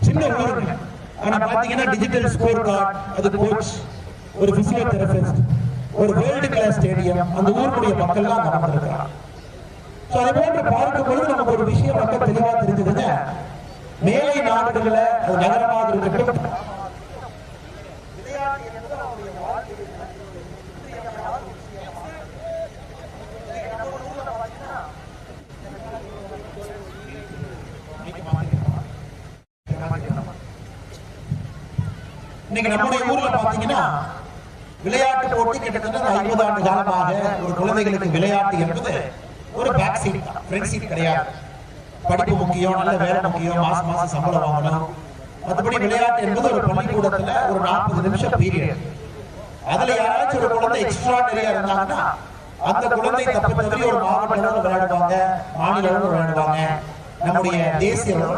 சின்ன ஊருங்க. ஆனா பாத்தீங்கன்னா டிஜிட்டல் ஸ்கோர் கார்டு, அது கோச், ஒரு பிசியோதெரபிஸ்ட், ஒரு வேர்ல்டு கிளாஸ் ஸ்டேடியம், அந்த ஊருடைய மக்கள் எல்லாம் நடந்திருக்கிறாங்க. அதை போன்று பார்க்கும் பொழுது நமக்கு ஒரு விஷயம் மக்கள் தெளிவா தெரிஞ்சதுங்க. மேலை நாடுகள்ல அது நகரமாக இருக்கட்டும், இன்னைக்கு நம்முடைய ஊர்ல பாத்தீங்கன்னா விளையாட்டு போட்டி கிட்டத்தட்ட 50 ஆண்டு காலமாக ஒரு குழந்தைகளுக்கு விளையாட்டு என்பது ஒரு பேக் சீட், ஃப்ரண்ட் சீட் கிடையாது. படிப்பு முக்கியம், நல்ல வேலை முக்கியம், மாசம் மாசம் சம்பளம் வாங்கணும். மற்றபடி விளையாட்டு என்பது ஒரு பள்ளிக்கூடத்துல ஒரு 40 நிமிஷம் பீரியட். அதுல யாராச்சும் ஒரு குழந்தை எக்ஸ்ட்ராடரியா இருந்தாங்கன்னா அந்த குழந்தை தப்பு தவறி ஒரு மாவட்ட அளவில் விளையாடுவாங்க, மாநில அளவில் விளையாடுவாங்க, நம்முடைய தேசிய அளவில்